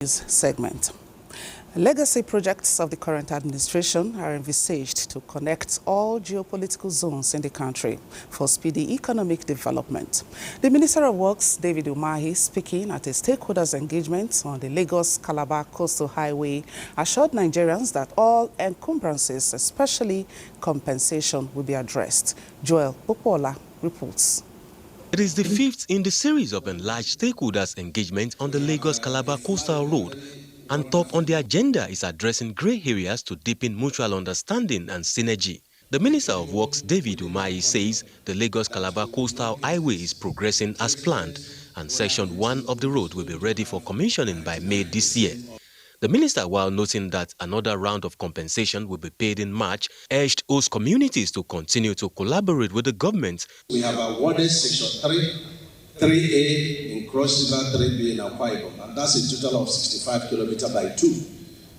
news segment. Legacy projects of the current administration are envisaged to connect all geopolitical zones in the country for speedy economic development. The Minister of Works, David Umahi, speaking at a stakeholders' engagement on the Lagos-Calabar Coastal Highway, assured Nigerians that all encumbrances, especially compensation, will be addressed. Joel Popola reports. It is the fifth in the series of enlarged stakeholders' engagement on the Lagos-Calabar Coastal Road. And top on the agenda is addressing grey areas to deepen mutual understanding and synergy. The Minister of Works, David Umahi, says the Lagos-Calabar Coastal Highway is progressing as planned, and Section 1 of the road will be ready for commissioning by May this year. The minister, while noting that another round of compensation will be paid in March, urged host communities to continue to collaborate with the government. We have awarded Section 3A in Cross River, 3B in Akwa Ibom, and that's a total of 65 kilometers by 2.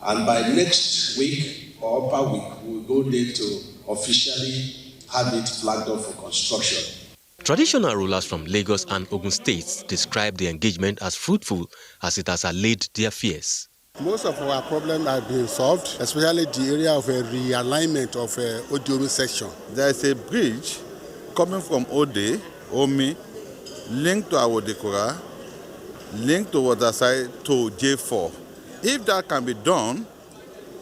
And by next week or upper week, we'll go there to officially have it flagged up for construction. Traditional rulers from Lagos and Ogun states describe the engagement as fruitful as it has allayed their fears. Most of our problems have been solved, especially the area of a realignment of Odiomi section. There is a bridge coming from Ode, Omi, linked to Awodekura, linked to Waterside to J4. If that can be done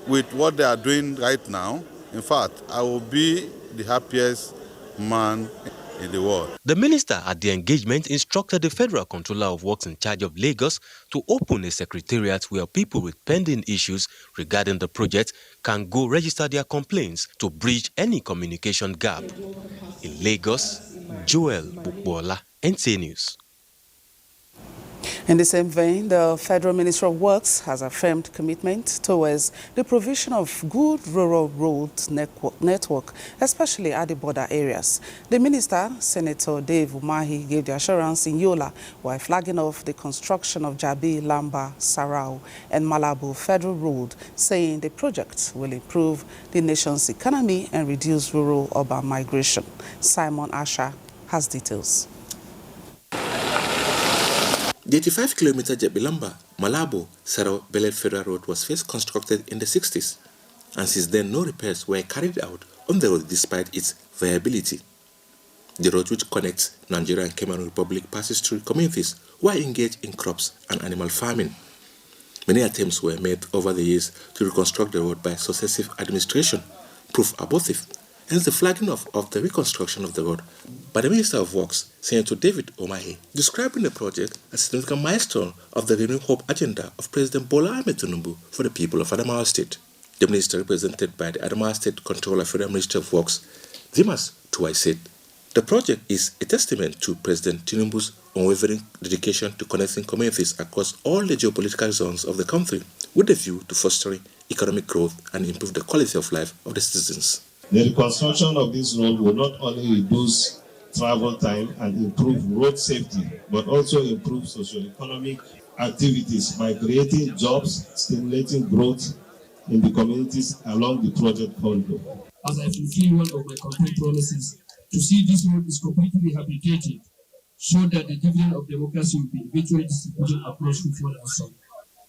with what they are doing right now, in fact, I will be the happiest man in the world. The minister at the engagement instructed the Federal Controller of Works in charge of Lagos to open a secretariat where people with pending issues regarding the project can go register their complaints to bridge any communication gap. In Lagos, Joel Bukbola, NTA News. In the same vein, the Federal Ministry of Works has affirmed commitment towards the provision of good rural road network, especially at the border areas. The minister, Senator Dave Umahi, gave the assurance in Yola while flagging off the construction of Jabi, Lamba, Sarau, and Malabo Federal Road, saying the project will improve the nation's economy and reduce rural-urban migration. Simon Asha has details. The 85-kilometer Jabilamba, Malabo, Sarau, Belet Federal Road was first constructed in the 60s, and since then no repairs were carried out on the road despite its viability. The road, which connects Nigeria and Cameroon Republic, passes through communities who are engaged in crops and animal farming. Many attempts were made over the years to reconstruct the road by successive administration, proof abortive, hence the flagging off of the reconstruction of the road by the Minister of Works, Senator David Umahi, describing the project as a significant milestone of the Renewed Hope agenda of President Bola Ahmed Tinubu for the people of Adamawa State. The minister, represented by the Adamawa State Controller, Federal Ministry of Works, Dimas Tuwai, said the project is a testament to President Tinubu's unwavering dedication to connecting communities across all the geopolitical zones of the country with a view to fostering economic growth and improve the quality of life of the citizens. The reconstruction of this road will not only reduce travel time and improve road safety, but also improve socio-economic activities by creating jobs, stimulating growth in the communities along the project corridor. As I fulfill one of my campaign promises, to see this road is completely rehabilitated, so that the dividend of democracy will be eventually distributed across Rufus and South.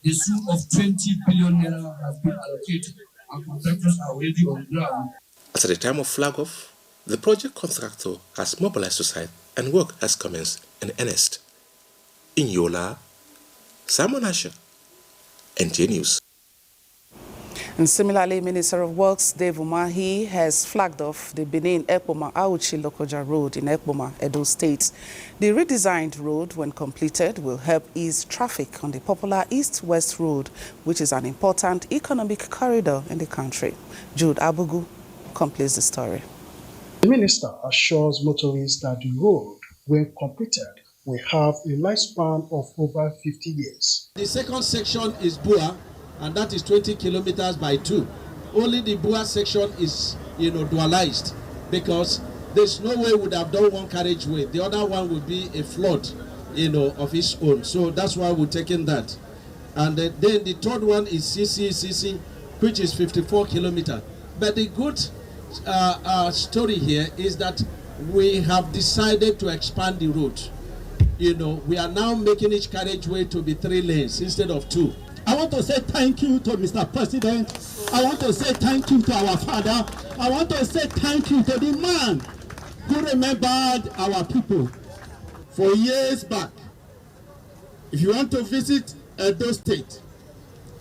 The sum of 20 billion naira has been allocated, and contractors are already on ground. As at the time of flag-off, the project contractor has mobilized to site and work has commenced in earnest. In Yola, Simon Asha, NTA News. And similarly, Minister of Works Dave Umahi has flagged off the Benin-Ekpoma-Auchi-Lokoja Road in Ekpoma, Edo State. The redesigned road, when completed, will help ease traffic on the popular East-West Road, which is an important economic corridor in the country. Jude Abugu completes the story. The minister assures motorists that the road, when completed, will have a lifespan of over 50 years. The second section is Bua, and that is 20 kilometers by 2. Only the Bua section is, dualized, because there's no way we would have done one carriageway. The other one would be a flood, of its own. So that's why we're taking that. And then the third one is CC, which is 54 kilometers. But the good story here is that we have decided to expand the road. We are now making each carriageway to be 3 lanes instead of 2. I want to say thank you to Mr. President. I want to say thank you to our father. I want to say thank you to the man who remembered our people for years back. If you want to visit Edo State,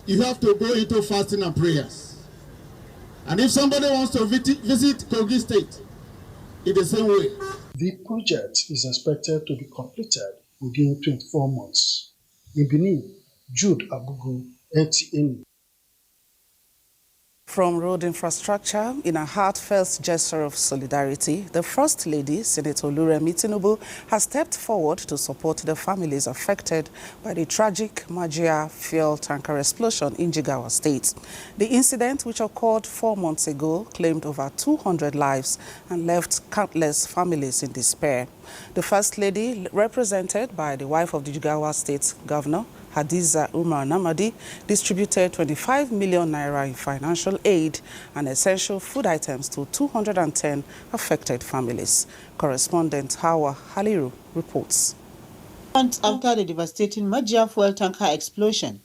you have to go into fasting and prayers. And if somebody wants to visit Kogi State, in the same way. The project is expected to be completed within 24 months. In Benin, Jude Abugu, NTA. From road infrastructure, in a heartfelt gesture of solidarity, the First Lady, Senator Oluremi Tinubu, has stepped forward to support the families affected by the tragic Majia fuel tanker explosion in Jigawa State. The incident, which occurred 4 months ago, claimed over 200 lives and left countless families in despair. The First Lady, represented by the wife of the Jigawa State Governor, Hadiza Umar Namadi, distributed 25 million naira in financial aid and essential food items to 210 affected families. Correspondent Hawa Haliru reports. Months after the devastating Majia fuel tanker explosion,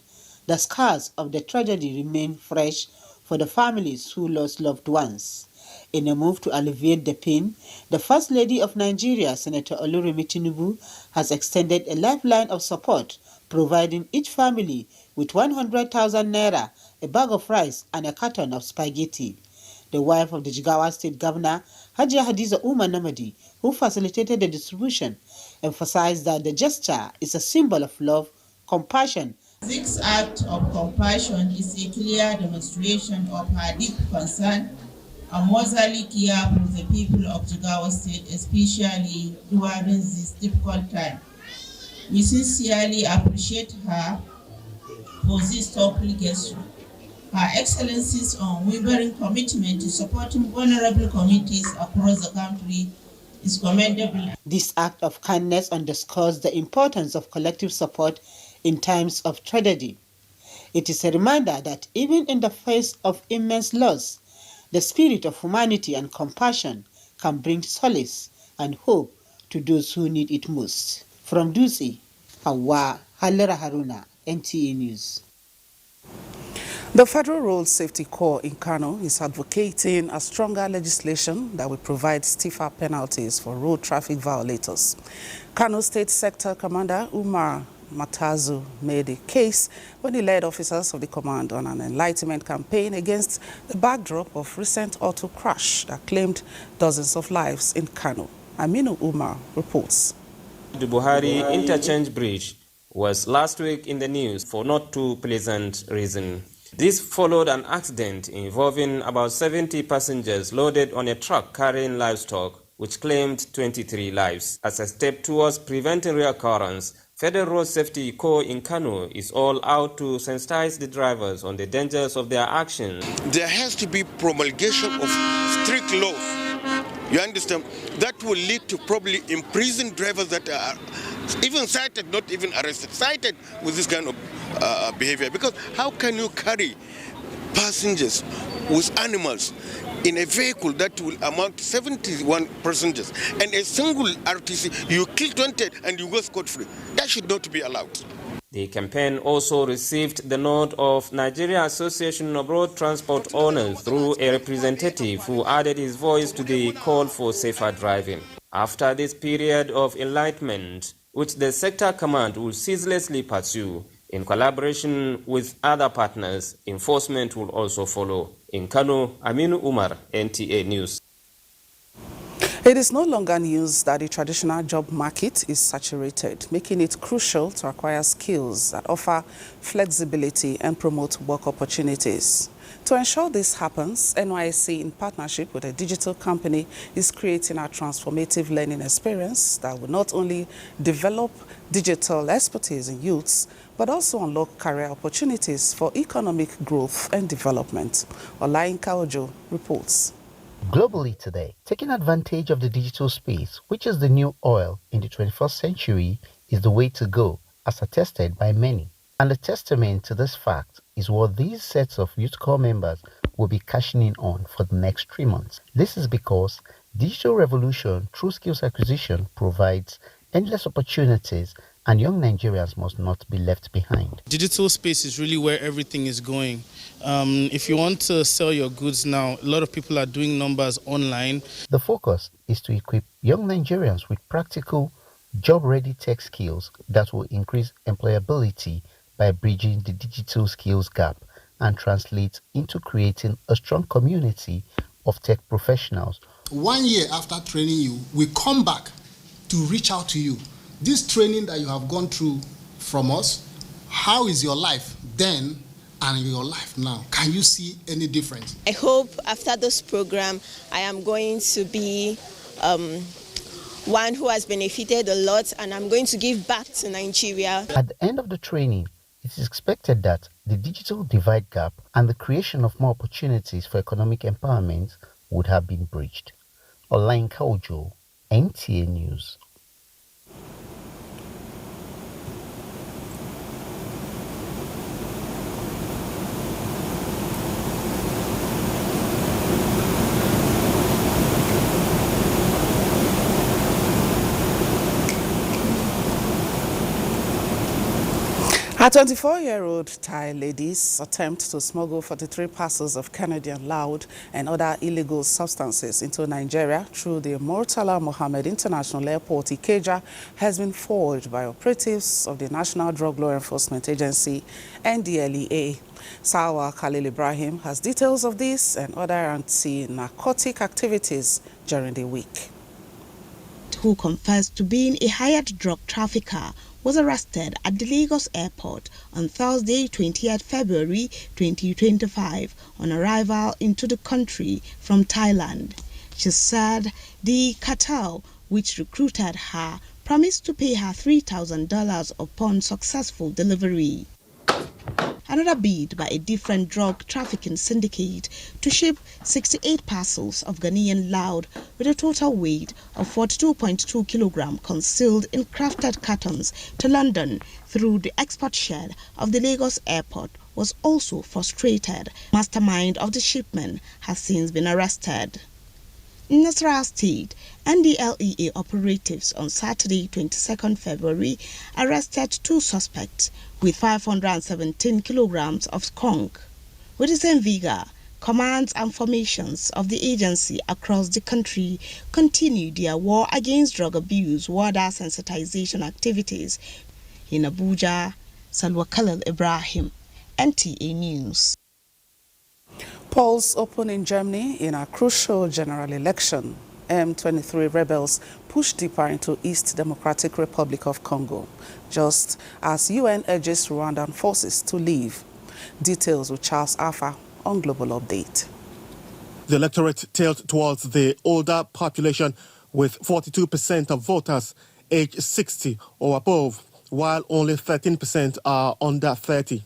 the scars of the tragedy remain fresh for the families who lost loved ones. In a move to alleviate the pain, the First Lady of Nigeria, Senator Oluremi Tinubu, has extended a lifeline of support, providing each family with 100,000 naira, a bag of rice, and a carton of spaghetti. The wife of the Jigawa State Governor, Hajia Hadiza Umar Namadi, who facilitated the distribution, emphasized that the gesture is a symbol of love, compassion. This act of compassion is a clear demonstration of her deep concern and motherly care for the people of Jigawa State, especially during this difficult time. We sincerely appreciate her for this thoughtful gesture. Her Excellency's unwavering commitment to supporting vulnerable communities across the country is commendable. This act of kindness underscores the importance of collective support in times of tragedy. It is a reminder that even in the face of immense loss, the spirit of humanity and compassion can bring solace and hope to those who need it most. From Dutse, Hawa Halera Haruna, NTA News. The Federal Road Safety Corps in Kano is advocating a stronger legislation that will provide stiffer penalties for road traffic violators. Kano State Sector Commander Umar Matazu made a case when he led officers of the command on an enlightenment campaign against the backdrop of recent auto crash that claimed dozens of lives in Kano. Aminu Umar reports. The Buhari Interchange Bridge was last week in the news for not too pleasant reason. This followed an accident involving about 70 passengers loaded on a truck carrying livestock, which claimed 23 lives. As a step towards preventing reoccurrence, Federal Road Safety Corps in Kano is all out to sensitize the drivers on the dangers of their actions. There has to be promulgation of strict laws. You understand? That will lead to probably imprisoned drivers that are even cited, not even arrested, cited with this kind of behavior. Because how can you carry passengers with animals in a vehicle that will amount to 71 passengers and a single RTC, you kill 20 and you go scot-free? That should not be allowed. The campaign also received the nod of Nigerian Association of Road Transport Owners through a representative who added his voice to the call for safer driving. After this period of enlightenment, which the sector command will ceaselessly pursue, in collaboration with other partners, enforcement will also follow. In Kano, Aminu Umar, NTA News. It is no longer news that the traditional job market is saturated, making it crucial to acquire skills that offer flexibility and promote work opportunities. To ensure this happens, NYSC, in partnership with a digital company, is creating a transformative learning experience that will not only develop digital expertise in youths, but also unlock career opportunities for economic growth and development. Olayinka Ojo reports. Globally today, taking advantage of the digital space, which is the new oil in the 21st century, is the way to go, as attested by many. And a testament to this fact is what these sets of Youth Corps members will be cashing in on for the next 3 months. This is because digital revolution through skills acquisition provides endless opportunities and young Nigerians must not be left behind. Digital space is really where everything is going. If you want to sell your goods now, a lot of people are doing numbers online. The focus is to equip young Nigerians with practical, job-ready tech skills that will increase employability by bridging the digital skills gap and translate into creating a strong community of tech professionals. 1 year after training you, we come back to reach out to you. This training that you have gone through from us, how is your life then and your life now? Can you see any difference? I hope after this program, I am going to be one who has benefited a lot, and I'm going to give back to Nigeria. At the end of the training, it is expected that the digital divide gap and the creation of more opportunities for economic empowerment would have been bridged. Olayinka Ojo, NTA News. A 24-year-old Thai lady's attempt to smuggle 43 parcels of Canadian loud and other illegal substances into Nigeria through the Murtala Mohammed International Airport, Ikeja, has been foiled by operatives of the National Drug Law Enforcement Agency, NDLEA. Sawa Khalil Ibrahim has details of this and other anti-narcotic activities during the week. Who confessed to being a hired drug trafficker was arrested at the Lagos airport on Thursday, 20th February 2025, on arrival into the country from Thailand. She said the cartel, which recruited her, promised to pay her $3,000 upon successful delivery. Another bid by a different drug trafficking syndicate to ship 68 parcels of Ghanaian loud with a total weight of 42.2 kilograms concealed in crafted cartons to London through the export shed of the Lagos airport was also frustrated. Mastermind of the shipment has since been arrested. In Nasarawa State, NDLEA operatives on Saturday, 22nd February, arrested 2 suspects with 517 kilograms of skunk. With the same vigor, commands and formations of the agency across the country continue their war against drug abuse, water sensitization activities. In Abuja, Salwa Khalil Ibrahim, NTA News. Polls open in Germany in a crucial general election. M23 rebels pushed deeper into East Democratic Republic of Congo, just as UN urges Rwandan forces to leave. Details with Charles Alpha on Global Update. The electorate tilts towards the older population, with 42% of voters aged 60 or above, while only 13% are under 30.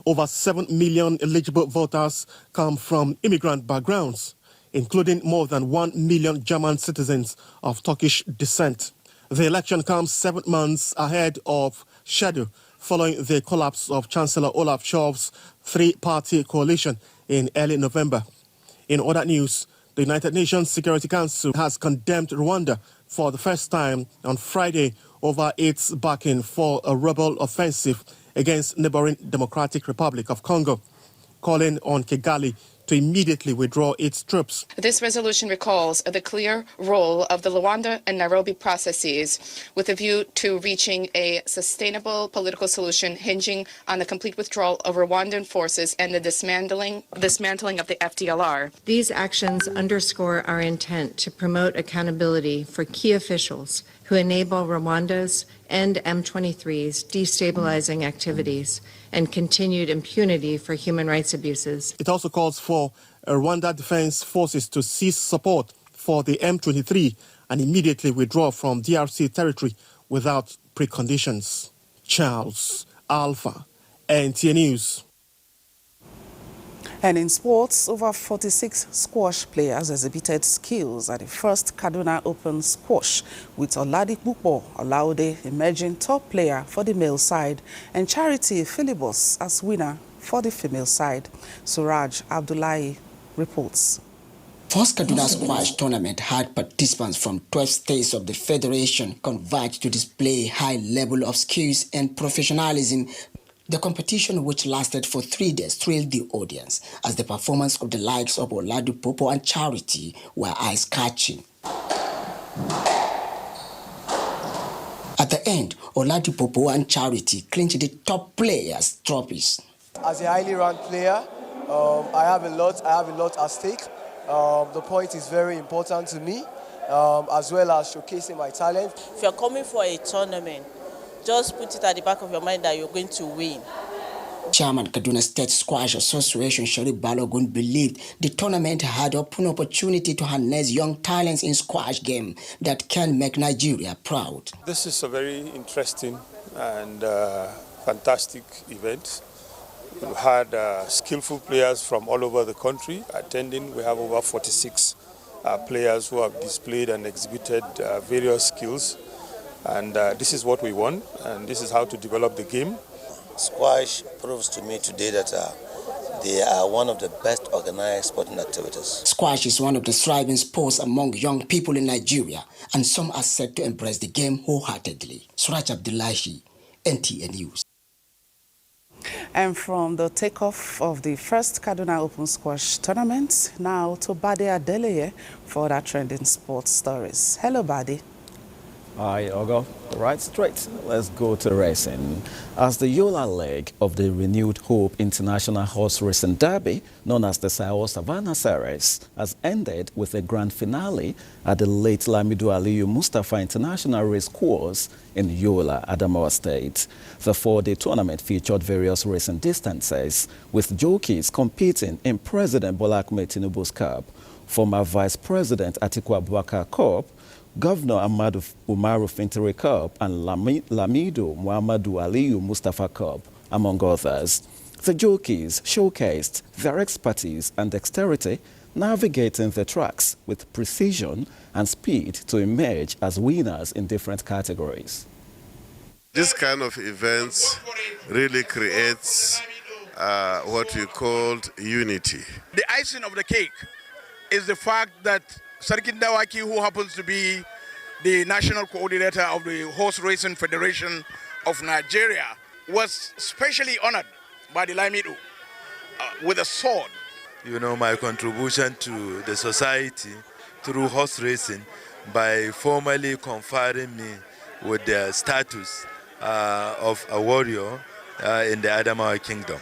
Over 7 million eligible voters come from immigrant backgrounds, including more than 1 million German citizens of Turkish descent. The election comes 7 months ahead of schedule, following the collapse of Chancellor Olaf Scholz's three-party coalition in early November. In other news, the United Nations Security Council has condemned Rwanda for the first time on Friday over its backing for a rebel offensive against neighboring Democratic Republic of Congo, calling on Kigali to immediately withdraw its troops. This resolution recalls the clear role of the Luanda and Nairobi processes with a view to reaching a sustainable political solution hinging on the complete withdrawal of Rwandan forces and the dismantling of the FDLR. These actions underscore our intent to promote accountability for key officials who enable Rwanda's and M23's destabilizing activities and continued impunity for human rights abuses. It also calls for Rwanda Defense Forces to cease support for the M23 and immediately withdraw from DRC territory without preconditions. Charles Alpha, NTA News. And in sports, over 46 squash players exhibited skills at the first Kaduna Open Squash, with Oladipupo Olaude emerging top player for the male side and Charity Philibus as winner for the female side. Suraj Abdullahi reports. First Kaduna Squash Tournament had participants from 12 states of the Federation converge to display a high level of skills and professionalism. The competition, which lasted for 3 days, thrilled the audience as the performance of the likes of Oladipopo and Charity were eye-catching. At the end, Oladipopo and Charity clinched the top players' trophies. As a highly ranked player, I have a lot at stake. The point is very important to me, as well as showcasing my talent. If you're coming for a tournament, just put it at the back of your mind that you're going to win. Chairman Kaduna State Squash Association Sharif Balogun believed the tournament had open opportunity to harness young talents in squash game that can make Nigeria proud. This is a very interesting and fantastic event. We've had skillful players from all over the country attending. We have over 46 players who have displayed and exhibited various skills. And this is what we want, and this is how to develop the game. Squash proves to me today that they are one of the best organized sporting activities. Squash is one of the thriving sports among young people in Nigeria, and some are set to embrace the game wholeheartedly. Suraj Abdullahi, NTA News. And from the takeoff of the first Kaduna Open Squash Tournament, now to Bade Adeleye for other trending sports stories. Hello, Bade. Hi, Ogo. Right straight. Let's go to racing. As the Yola leg of the renewed Hope International Horse Racing Derby, known as the Sao Savannah Series, has ended with a grand finale at the late Lamido Aliyu Mustafa International Race Course in Yola, Adamawa State. The 4-day tournament featured various racing distances, with jockeys competing in President Bola Ahmed Tinubu's Cup, former Vice President Atiku Abubakar Cup, Governor Ahmadu Umaru Fintiri Cup, and Lamido Muhammadu Aliyu Mustafa Cup, among others. The jockeys showcased their expertise and dexterity, navigating the tracks with precision and speed to emerge as winners in different categories. This kind of events really creates what we called unity. The icing of the cake is the fact that Sarkin Dawaki, who happens to be the national coordinator of the Horse Racing Federation of Nigeria, was specially honored by the Lamido with a sword. You know, my contribution to the society through horse racing by formally conferring me with the status of a warrior in the Adamawa Kingdom.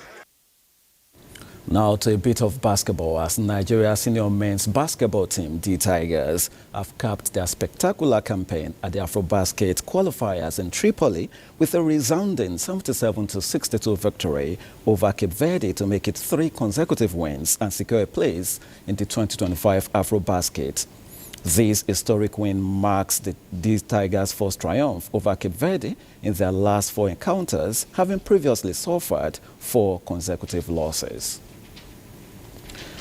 Now to a bit of basketball, as Nigeria's senior men's basketball team, the Tigers, have capped their spectacular campaign at the AfroBasket qualifiers in Tripoli with a resounding 77-62 victory over Cape Verde to make it 3 consecutive wins and secure a place in the 2025 AfroBasket. This historic win marks the Tigers' first triumph over Cape Verde in their last 4 encounters, having previously suffered 4 consecutive losses.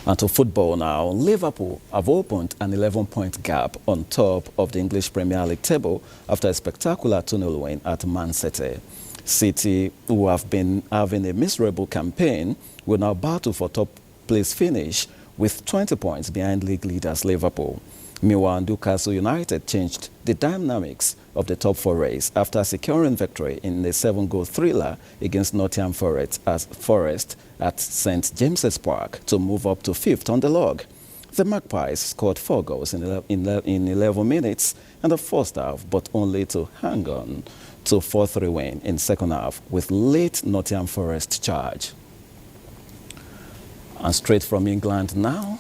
And to football now, Liverpool have opened an 11-point gap on top of the English Premier League table after a spectacular 2-0 win at Man City. City, who have been having a miserable campaign, will now battle for top place finish with 20 points behind league leaders Liverpool. Meanwhile, Newcastle United changed the dynamics of the top 4 race after securing victory in a 7-goal thriller against Nottingham Forest at St James's Park to move up to 5th on the log. The Magpies scored 4 goals in 11 minutes in the first half, but only to hang on to 4-3 win in second half with late Nottingham Forest charge. And straight from England now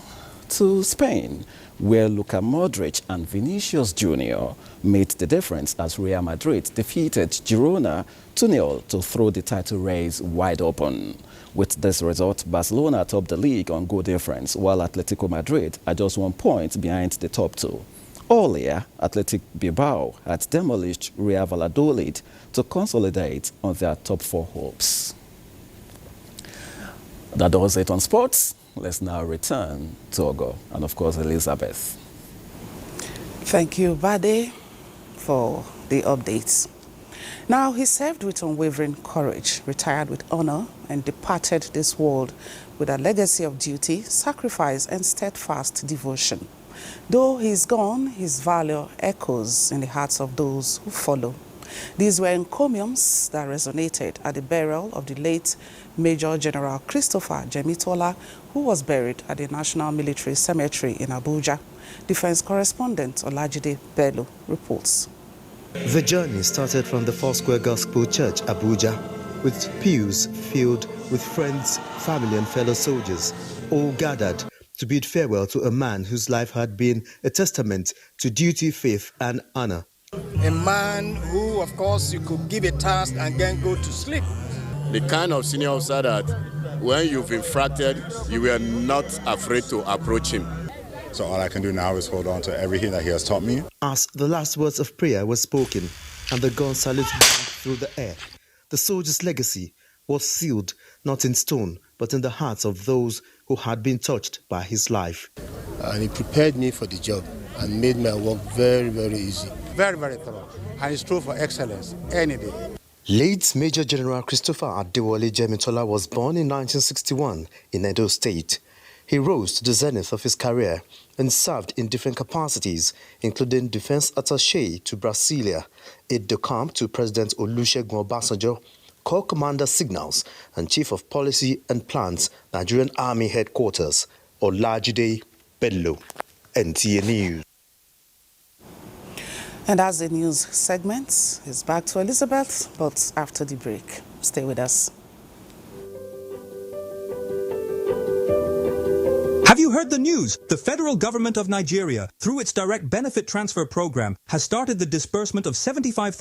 to Spain, where Luka Modric and Vinicius Jr. made the difference as Real Madrid defeated Girona 2-0 to throw the title race wide open. With this result, Barcelona topped the league on goal difference, while Atletico Madrid are just 1 point behind the top 2. Earlier, Athletic Bilbao had demolished Real Valladolid to consolidate on their top 4 hopes. That does it on sports. Let's now return to Ogo and, of course, Elizabeth. Thank you, Bade, for the updates. Now, he served with unwavering courage, retired with honor, and departed this world with a legacy of duty, sacrifice, and steadfast devotion. Though he is gone, his value echoes in the hearts of those who follow. These were encomiums that resonated at the burial of the late Major General Christopher Jemitola, who was buried at the National Military Cemetery in Abuja. Defense correspondent Olajide Bello reports. The journey started from the Foursquare Gospel Church, Abuja, with pews filled with friends, family and fellow soldiers, all gathered to bid farewell to a man whose life had been a testament to duty, faith and honor. A man who, of course, you could give a task and then go to sleep. The kind of senior officer that when you've infracted, you were not afraid to approach him. So all I can do now is hold on to everything that he has taught me. As the last words of prayer were spoken and the gun salute banged through the air, the soldier's legacy was sealed not in stone, but in the hearts of those who had been touched by his life. And he prepared me for the job and made my work very, very easy. Very, very thorough. And it's true for excellence any day. Late Major General Christopher Adewale Jemitola was born in 1961 in Edo State. He rose to the zenith of his career and served in different capacities, including Defense Attaché to Brasilia, aide-de-camp to President Olusegun Obasanjo, Corps Commander Signals, and Chief of Policy and Plans, Nigerian Army Headquarters. Olajide Bello, NTA News. And as the news segment is back to Elizabeth, but after the break. Stay with us. Have you heard the news? The federal government of Nigeria, through its direct benefit transfer program, has started the disbursement of 75,000